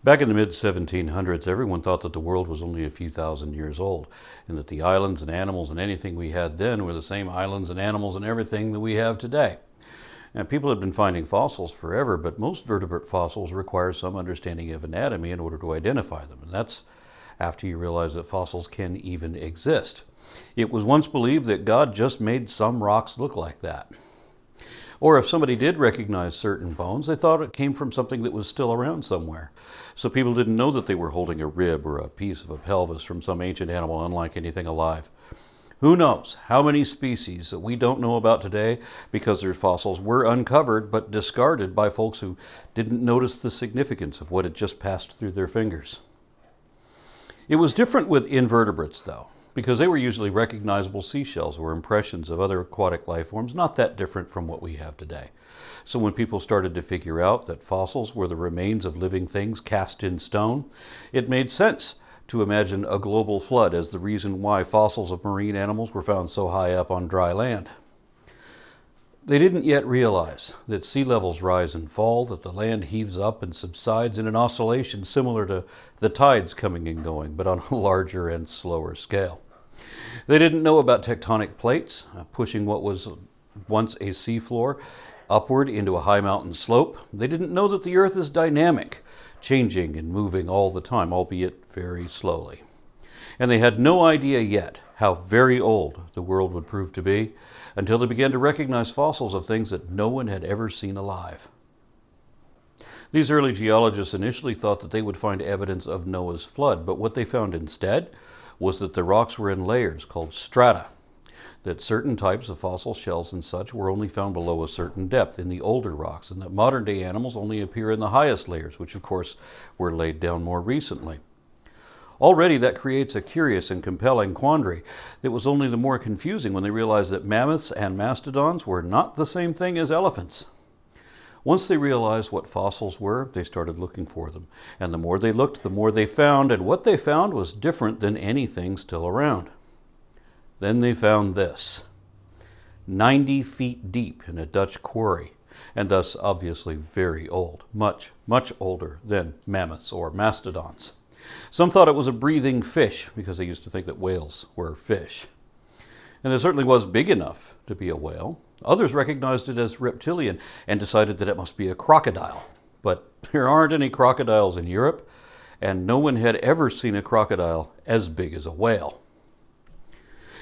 Back in the mid-1700s, everyone thought that the world was only a few thousand years old, and that the islands and animals and anything we had then were the same islands and animals and everything that we have today. And people have been finding fossils forever, but most vertebrate fossils require some understanding of anatomy in order to identify them, and that's after you realize that fossils can even exist. It was once believed that God just made some rocks look like that. Or if somebody did recognize certain bones, they thought it came from something that was still around somewhere. So people didn't know that they were holding a rib or a piece of a pelvis from some ancient animal unlike anything alive. Who knows how many species that we don't know about today because their fossils were uncovered but discarded by folks who didn't notice the significance of what had just passed through their fingers. It was different with invertebrates, though, because they were usually recognizable seashells or impressions of other aquatic life forms, not that different from what we have today. So when people started to figure out that fossils were the remains of living things cast in stone, it made sense to imagine a global flood as the reason why fossils of marine animals were found so high up on dry land. They didn't yet realize that sea levels rise and fall, that the land heaves up and subsides in an oscillation similar to the tides coming and going, but on a larger and slower scale. They didn't know about tectonic plates pushing what was once a seafloor upward into a high mountain slope. They didn't know that the earth is dynamic, changing and moving all the time, albeit very slowly. And they had no idea yet how very old the world would prove to be until they began to recognize fossils of things that no one had ever seen alive. These early geologists initially thought that they would find evidence of Noah's flood, but what they found instead was that the rocks were in layers called strata, that certain types of fossil shells and such were only found below a certain depth in the older rocks, and that modern-day animals only appear in the highest layers, which of course were laid down more recently. Already that creates a curious and compelling quandary that was only the more confusing when they realized that mammoths and mastodons were not the same thing as elephants. Once they realized what fossils were, they started looking for them. And the more they looked, the more they found, and what they found was different than anything still around. Then they found this, 90 feet deep in a Dutch quarry, and thus obviously very old, much, much older than mammoths or mastodons. Some thought it was a breathing fish because they used to think that whales were fish. And it certainly was big enough to be a whale. Others recognized it as reptilian and decided that it must be a crocodile. But there aren't any crocodiles in Europe, and no one had ever seen a crocodile as big as a whale.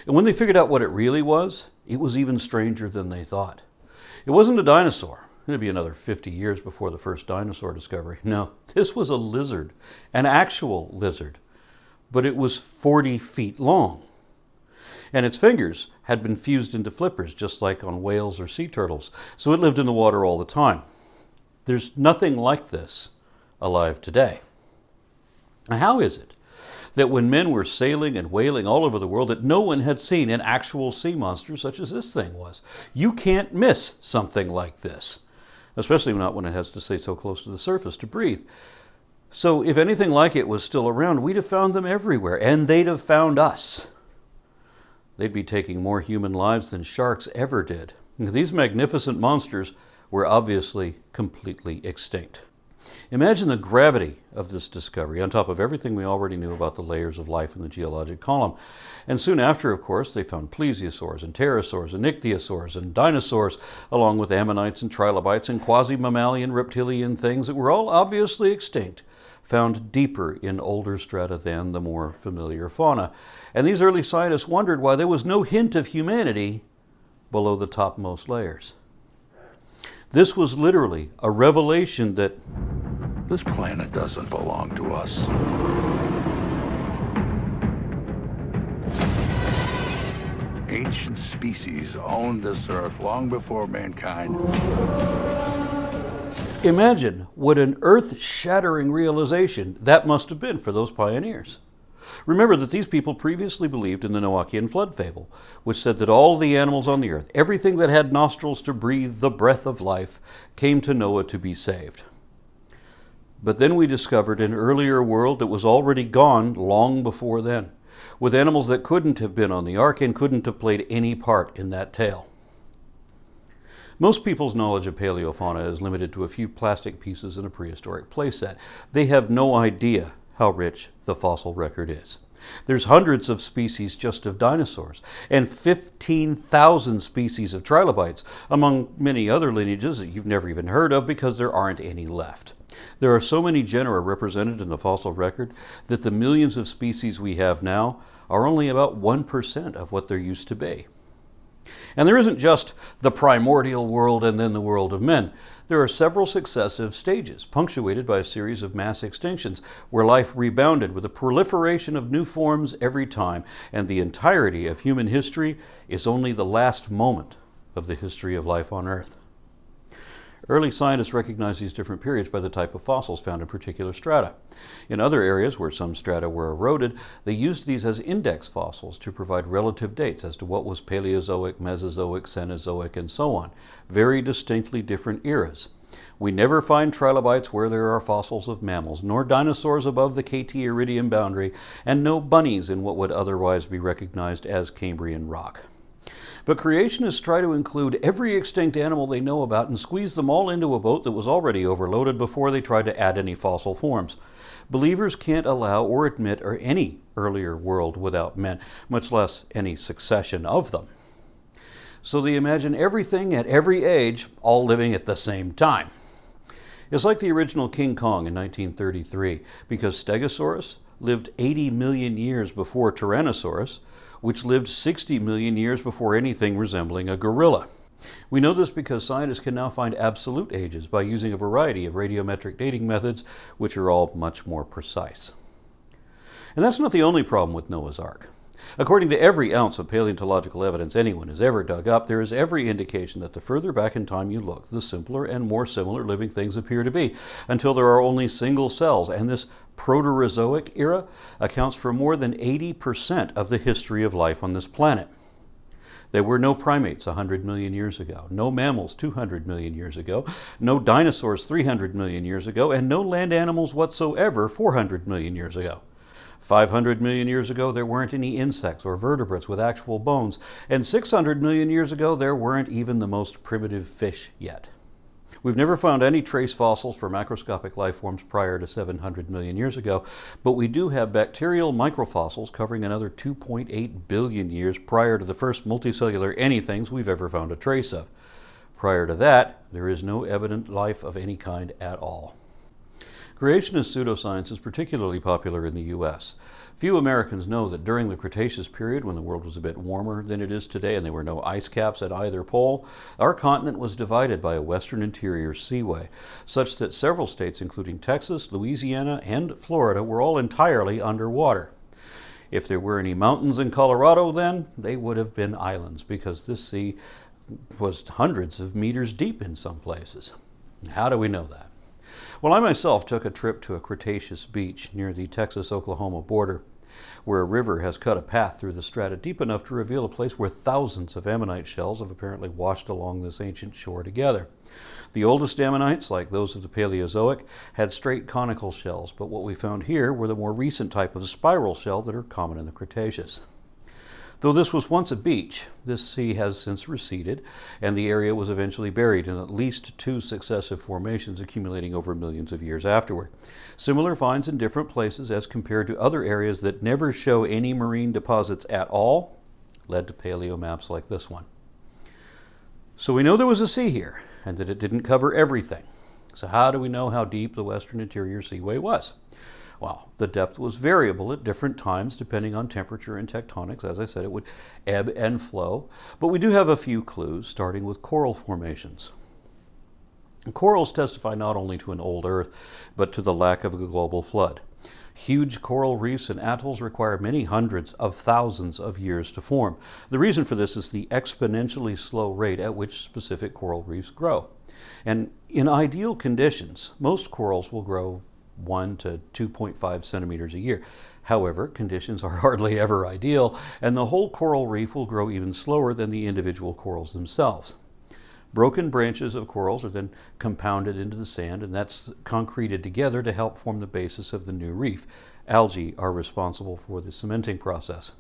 And when they figured out what it really was, it was even stranger than they thought. It wasn't a dinosaur. It'd be another 50 years before the first dinosaur discovery. No, this was a lizard, an actual lizard, but it was 40 feet long. And its fingers had been fused into flippers, just like on whales or sea turtles, so it lived in the water all the time. There's nothing like this alive today. Now, how is it that when men were sailing and whaling all over the world that no one had seen an actual sea monster such as this thing was? You can't miss something like this, especially not when it has to stay so close to the surface to breathe. So if anything like it was still around, we'd have found them everywhere, and they'd have found us. They'd be taking more human lives than sharks ever did. These magnificent monsters were obviously completely extinct. Imagine the gravity of this discovery on top of everything we already knew about the layers of life in the geologic column. And soon after, of course, they found plesiosaurs and pterosaurs and ichthyosaurs and dinosaurs, along with ammonites and trilobites and quasi-mammalian reptilian things that were all obviously extinct, found deeper in older strata than the more familiar fauna. And these early scientists wondered why there was no hint of humanity below the topmost layers. This was literally a revelation that this planet doesn't belong to us. Ancient species owned this earth long before mankind. Imagine what an earth-shattering realization that must have been for those pioneers. Remember that these people previously believed in the Noachian flood fable, which said that all the animals on the earth, everything that had nostrils to breathe the breath of life, came to Noah to be saved. But then we discovered an earlier world that was already gone long before then, with animals that couldn't have been on the ark and couldn't have played any part in that tale. Most people's knowledge of paleofauna is limited to a few plastic pieces in a prehistoric playset. They have no idea how rich the fossil record is. There's hundreds of species just of dinosaurs, and 15,000 species of trilobites, among many other lineages that you've never even heard of because there aren't any left. There are so many genera represented in the fossil record that the millions of species we have now are only about 1% of what there used to be. And there isn't just the primordial world and then the world of men. There are several successive stages, punctuated by a series of mass extinctions, where life rebounded with a proliferation of new forms every time, and the entirety of human history is only the last moment of the history of life on Earth. Early scientists recognized these different periods by the type of fossils found in particular strata. In other areas where some strata were eroded, they used these as index fossils to provide relative dates as to what was Paleozoic, Mesozoic, Cenozoic, and so on. Very distinctly different eras. We never find trilobites where there are fossils of mammals, nor dinosaurs above the KT-Iridium boundary, and no bunnies in what would otherwise be recognized as Cambrian rock. But creationists try to include every extinct animal they know about and squeeze them all into a boat that was already overloaded before they try to add any fossil forms. Believers can't allow or admit any earlier world without men, much less any succession of them. So they imagine everything at every age all living at the same time. It's like the original King Kong in 1933, because Stegosaurus lived 80 million years before Tyrannosaurus, which lived 60 million years before anything resembling a gorilla. We know this because scientists can now find absolute ages by using a variety of radiometric dating methods, which are all much more precise. And that's not the only problem with Noah's Ark. According to every ounce of paleontological evidence anyone has ever dug up, there is every indication that the further back in time you look, the simpler and more similar living things appear to be, until there are only single cells, and this Proterozoic era accounts for more than 80% of the history of life on this planet. There were no primates 100 million years ago, no mammals 200 million years ago, no dinosaurs 300 million years ago, and no land animals whatsoever 400 million years ago. 500 million years ago, there weren't any insects or vertebrates with actual bones, and 600 million years ago, there weren't even the most primitive fish yet. We've never found any trace fossils for macroscopic life forms prior to 700 million years ago, but we do have bacterial microfossils covering another 2.8 billion years prior to the first multicellular anythings we've ever found a trace of. Prior to that, there is no evident life of any kind at all. Creationist pseudoscience is particularly popular in the U.S. Few Americans know that during the Cretaceous period, when the world was a bit warmer than it is today and there were no ice caps at either pole, our continent was divided by a western interior seaway, such that several states, including Texas, Louisiana, and Florida, were all entirely underwater. If there were any mountains in Colorado then, they would have been islands, because this sea was hundreds of meters deep in some places. How do we know that? Well, I myself took a trip to a Cretaceous beach near the Texas-Oklahoma border, where a river has cut a path through the strata deep enough to reveal a place where thousands of ammonite shells have apparently washed along this ancient shore together. The oldest ammonites, like those of the Paleozoic, had straight conical shells, but what we found here were the more recent type of spiral shell that are common in the Cretaceous. Though this was once a beach, this sea has since receded, and the area was eventually buried in at least 2 successive formations accumulating over millions of years afterward. Similar finds in different places as compared to other areas that never show any marine deposits at all led to paleo maps like this one. So we know there was a sea here, and that it didn't cover everything. So how do we know how deep the western interior seaway was? Well, the depth was variable at different times depending on temperature and tectonics. As I said, it would ebb and flow. But we do have a few clues, starting with coral formations. Corals testify not only to an old Earth, but to the lack of a global flood. Huge coral reefs and atolls require many hundreds of thousands of years to form. The reason for this is the exponentially slow rate at which specific coral reefs grow. And in ideal conditions, most corals will grow 1 to 2.5 centimeters a year. However, conditions are hardly ever ideal, and the whole coral reef will grow even slower than the individual corals themselves. Broken branches of corals are then compounded into the sand, and that's concreted together to help form the basis of the new reef. Algae are responsible for the cementing process.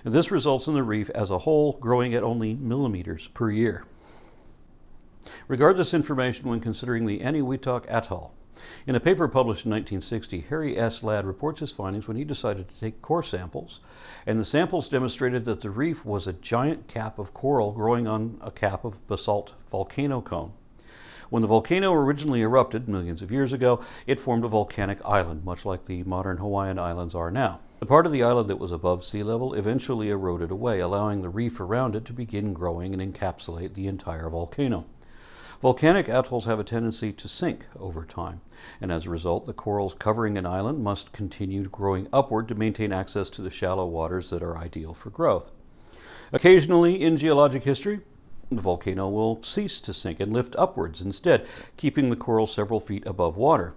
And this results in the reef as a whole growing at only millimeters per year. Regard this information when considering the Eniwetok Atoll. In a paper published in 1960, Harry S. Ladd reports his findings when he decided to take core samples, and the samples demonstrated that the reef was a giant cap of coral growing on a cap of basalt volcano cone. When the volcano originally erupted millions of years ago, it formed a volcanic island, much like the modern Hawaiian Islands are now. The part of the island that was above sea level eventually eroded away, allowing the reef around it to begin growing and encapsulate the entire volcano. Volcanic atolls have a tendency to sink over time, and as a result, the corals covering an island must continue growing upward to maintain access to the shallow waters that are ideal for growth. Occasionally, in geologic history, the volcano will cease to sink and lift upwards instead, keeping the coral several feet above water.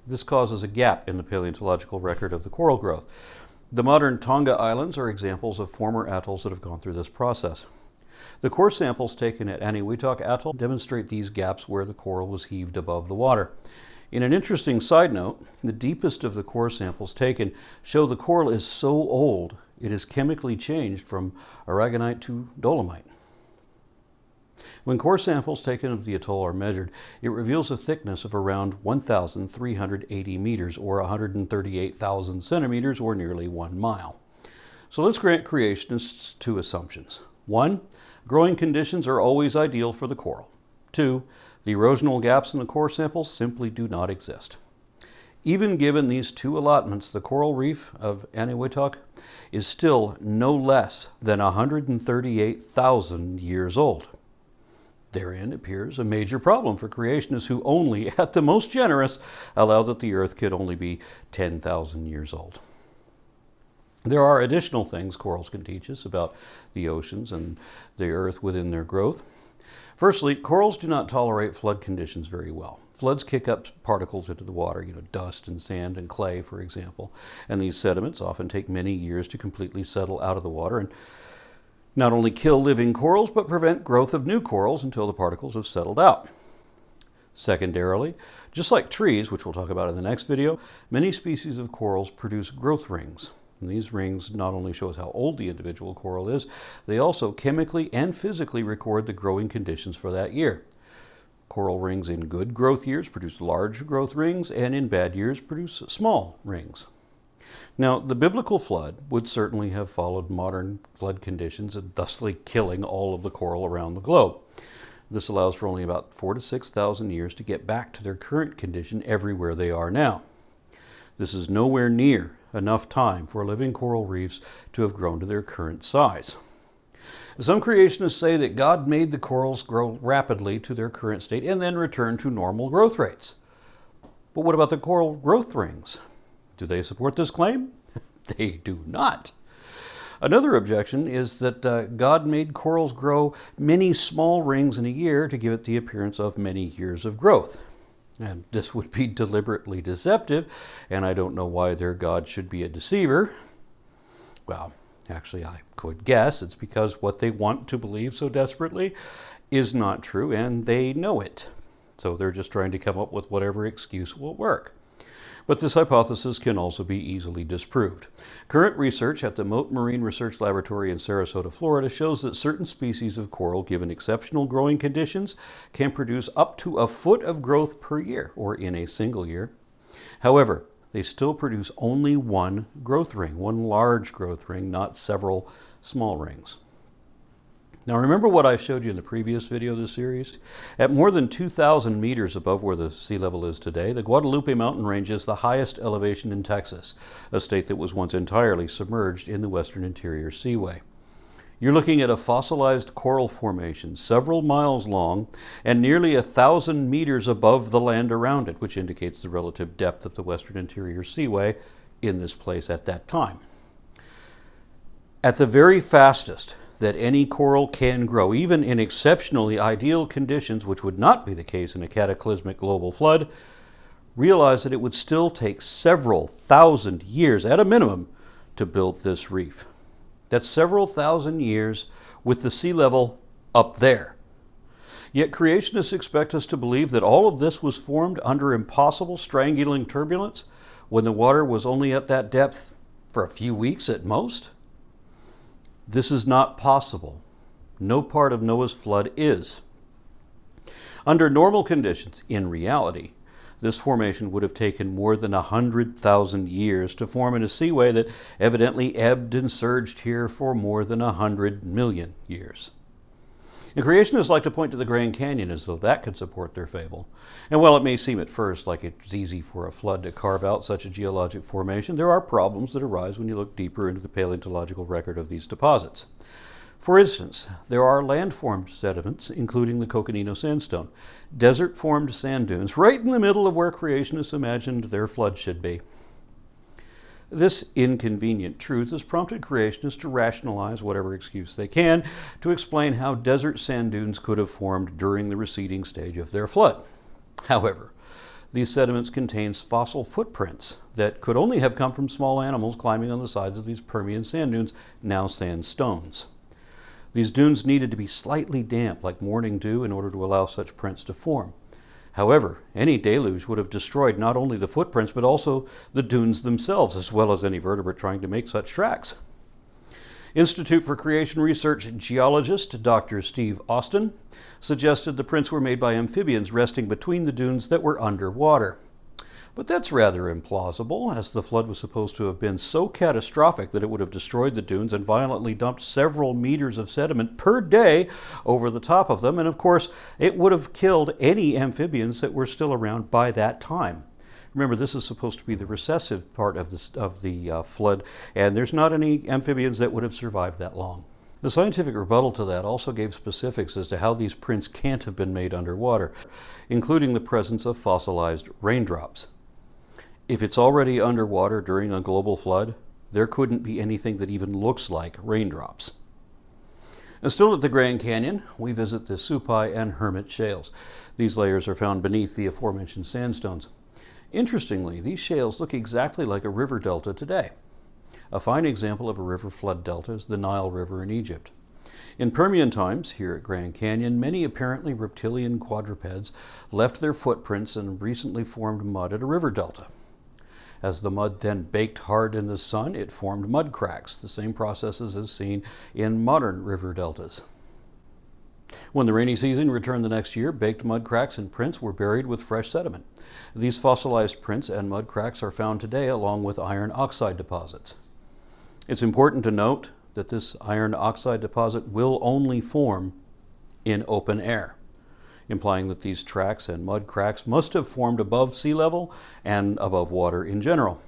This causes a gap in the paleontological record of the coral growth. The modern Tonga Islands are examples of former atolls that have gone through this process. The core samples taken at Eniwetok Atoll demonstrate these gaps where the coral was heaved above the water. In an interesting side note, the deepest of the core samples taken show the coral is so old it is chemically changed from aragonite to dolomite. When core samples taken of the atoll are measured, it reveals a thickness of around 1,380 meters, or 138,000 centimeters, or nearly 1 mile. So let's grant creationists two assumptions. 1. Growing conditions are always ideal for the coral. 2. The erosional gaps in the core samples simply do not exist. Even given these two allotments, the coral reef of Eniwetok is still no less than 138,000 years old. Therein appears a major problem for creationists who only, at the most generous, allow that the Earth could only be 10,000 years old. There are additional things corals can teach us about the oceans and the Earth within their growth. Firstly, corals do not tolerate flood conditions very well. Floods kick up particles into the water, dust and sand and clay, for example, and these sediments often take many years to completely settle out of the water and not only kill living corals, but prevent growth of new corals until the particles have settled out. Secondarily, just like trees, which we'll talk about in the next video, many species of corals produce growth rings. And these rings not only show us how old the individual coral is, they also chemically and physically record the growing conditions for that year. Coral rings in good growth years produce large growth rings, and in bad years produce small rings. Now, the biblical flood would certainly have followed modern flood conditions and thusly killing all of the coral around the globe. This allows for only about 4,000 to 6,000 years to get back to their current condition everywhere they are now. This is nowhere near enough time for living coral reefs to have grown to their current size. Some creationists say that God made the corals grow rapidly to their current state and then return to normal growth rates. But what about the coral growth rings? Do they support this claim? They do not. Another objection is that God made corals grow many small rings in a year to give it the appearance of many years of growth. And this would be deliberately deceptive, and I don't know why their God should be a deceiver. Well, actually, I could guess it's because what they want to believe so desperately is not true, and they know it. So they're just trying to come up with whatever excuse will work. But this hypothesis can also be easily disproved. Current research at the Mote Marine Research Laboratory in Sarasota, Florida shows that certain species of coral, given exceptional growing conditions, can produce up to a foot of growth per year, or in a single year. However, they still produce only one growth ring, one large growth ring, not several small rings. Now remember what I showed you in the previous video of this series? At more than 2,000 meters above where the sea level is today, the Guadalupe mountain range is the highest elevation in Texas, a state that was once entirely submerged in the western interior seaway. You're looking at a fossilized coral formation several miles long and nearly 1,000 meters above the land around it, which indicates the relative depth of the western interior seaway in this place at that time. At the very fastest that any coral can grow, even in exceptionally ideal conditions, which would not be the case in a cataclysmic global flood, realize that it would still take several thousand years at a minimum to build this reef. That's several thousand years with the sea level up there. Yet creationists expect us to believe that all of this was formed under impossible strangling turbulence when the water was only at that depth for a few weeks at most? This is not possible. No part of Noah's flood is. Under normal conditions, in reality, this formation would have taken more than 100,000 years to form in a seaway that evidently ebbed and surged here for more than 100 million years. And creationists like to point to the Grand Canyon as though that could support their fable. And while it may seem at first like it's easy for a flood to carve out such a geologic formation, there are problems that arise when you look deeper into the paleontological record of these deposits. For instance, there are land-formed sediments, including the Coconino Sandstone, desert-formed sand dunes right in the middle of where creationists imagined their flood should be. This inconvenient truth has prompted creationists to rationalize whatever excuse they can to explain how desert sand dunes could have formed during the receding stage of their flood. However, these sediments contain fossil footprints that could only have come from small animals climbing on the sides of these Permian sand dunes, now sandstones. These dunes needed to be slightly damp, like morning dew, in order to allow such prints to form. However, any deluge would have destroyed not only the footprints, but also the dunes themselves, as well as any vertebrate trying to make such tracks. Institute for Creation Research geologist Dr. Steve Austin suggested the prints were made by amphibians resting between the dunes that were underwater. But that's rather implausible, as the flood was supposed to have been so catastrophic that it would have destroyed the dunes and violently dumped several meters of sediment per day over the top of them, and of course it would have killed any amphibians that were still around by that time. Remember, this is supposed to be the recessive part of the flood, and there's not any amphibians that would have survived that long. The scientific rebuttal to that also gave specifics as to how these prints can't have been made underwater, including the presence of fossilized raindrops. If it's already underwater during a global flood, there couldn't be anything that even looks like raindrops. And still at the Grand Canyon, we visit the Supai and Hermit shales. These layers are found beneath the aforementioned sandstones. Interestingly, these shales look exactly like a river delta today. A fine example of a river flood delta is the Nile River in Egypt. In Permian times, here at Grand Canyon, many apparently reptilian quadrupeds left their footprints in recently formed mud at a river delta. As the mud then baked hard in the sun, it formed mud cracks, the same processes as seen in modern river deltas. When the rainy season returned the next year, baked mud cracks and prints were buried with fresh sediment. These fossilized prints and mud cracks are found today along with iron oxide deposits. It's important to note that this iron oxide deposit will only form in open air, implying that these tracks and mud cracks must have formed above sea level and above water in general.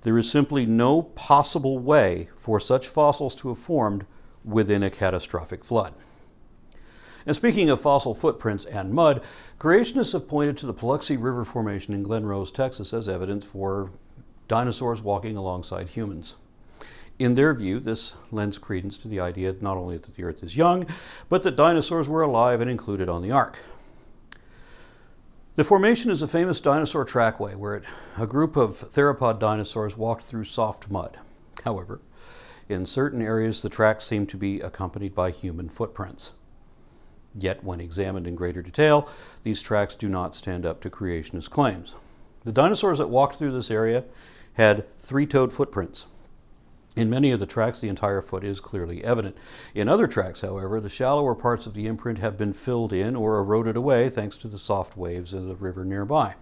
There is simply no possible way for such fossils to have formed within a catastrophic flood. And speaking of fossil footprints and mud, creationists have pointed to the Paluxy River Formation in Glen Rose, Texas as evidence for dinosaurs walking alongside humans. In their view, this lends credence to the idea not only that the Earth is young, but that dinosaurs were alive and included on the ark. The formation is a famous dinosaur trackway where a group of theropod dinosaurs walked through soft mud. However, in certain areas the tracks seem to be accompanied by human footprints. Yet, when examined in greater detail, these tracks do not stand up to creationist claims. The dinosaurs that walked through this area had three-toed footprints. In many of the tracks, the entire foot is clearly evident. In other tracks, however, the shallower parts of the imprint have been filled in or eroded away thanks to the soft waves of the river nearby.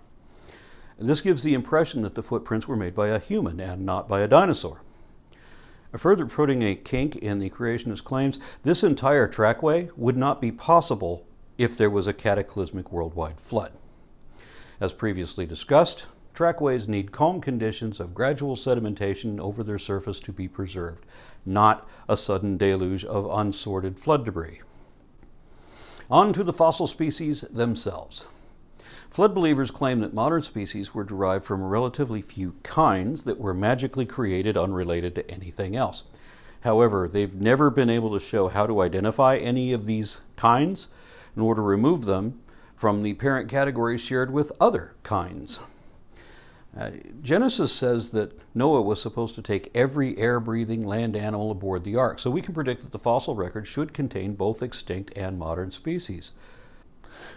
This gives the impression that the footprints were made by a human and not by a dinosaur. Further putting a kink in the creationist claims, this entire trackway would not be possible if there was a cataclysmic worldwide flood. As previously discussed, trackways need calm conditions of gradual sedimentation over their surface to be preserved, not a sudden deluge of unsorted flood debris. On to the fossil species themselves. Flood believers claim that modern species were derived from relatively few kinds that were magically created unrelated to anything else. However, they've never been able to show how to identify any of these kinds, nor to remove them from the parent categories shared with other kinds. Genesis says that Noah was supposed to take every air-breathing land animal aboard the ark, so we can predict that the fossil record should contain both extinct and modern species.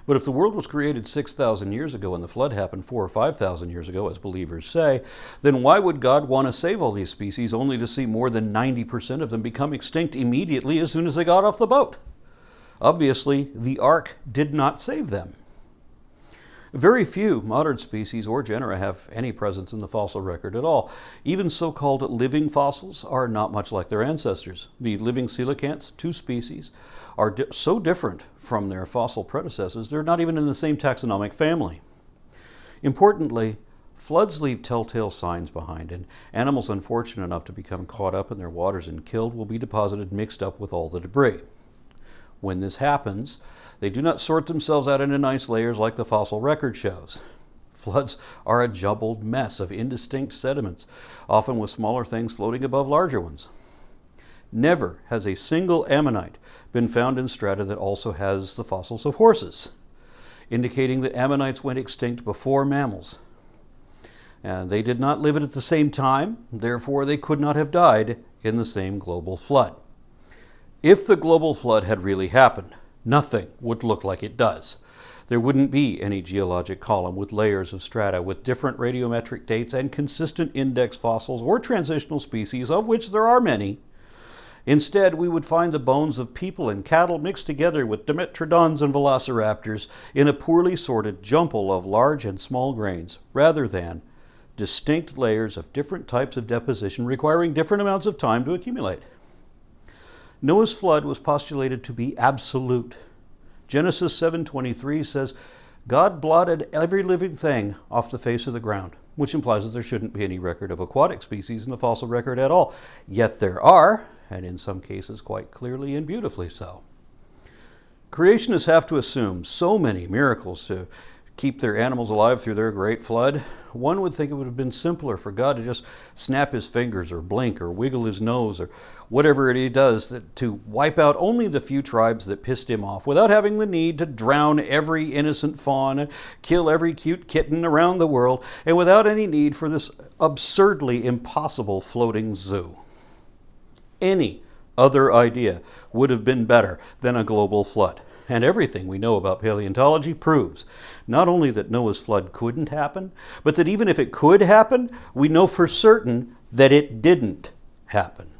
But if the world was created 6,000 years ago and the flood happened 4,000 or 5,000 years ago, as believers say, then why would God want to save all these species only to see more than 90% of them become extinct immediately as soon as they got off the boat? Obviously, the ark did not save them. Very few modern species or genera have any presence in the fossil record at all. Even so-called living fossils are not much like their ancestors. The living coelacanths, 2 species, are so different from their fossil predecessors, they're not even in the same taxonomic family. Importantly, floods leave telltale signs behind, and animals unfortunate enough to become caught up in their waters and killed will be deposited mixed up with all the debris. When this happens, they do not sort themselves out into nice layers like the fossil record shows. Floods are a jumbled mess of indistinct sediments, often with smaller things floating above larger ones. Never has a single ammonite been found in strata that also has the fossils of horses, indicating that ammonites went extinct before mammals. And they did not live at the same time, therefore they could not have died in the same global flood. If the global flood had really happened, nothing would look like it does. There wouldn't be any geologic column with layers of strata with different radiometric dates and consistent index fossils or transitional species, of which there are many. Instead, we would find the bones of people and cattle mixed together with dimetrodons and velociraptors in a poorly sorted jumble of large and small grains, rather than distinct layers of different types of deposition requiring different amounts of time to accumulate. Noah's flood was postulated to be absolute. Genesis 7:23 says, God blotted every living thing off the face of the ground, which implies that there shouldn't be any record of aquatic species in the fossil record at all. Yet there are, and in some cases quite clearly and beautifully so. Creationists have to assume so many miracles to keep their animals alive through their great flood. One would think it would have been simpler for God to just snap his fingers or blink or wiggle his nose or whatever it he does to wipe out only the few tribes that pissed him off without having the need to drown every innocent fawn and kill every cute kitten around the world, and without any need for this absurdly impossible floating zoo. Any other idea would have been better than a global flood. And everything we know about paleontology proves not only that Noah's flood couldn't happen, but that even if it could happen, we know for certain that it didn't happen.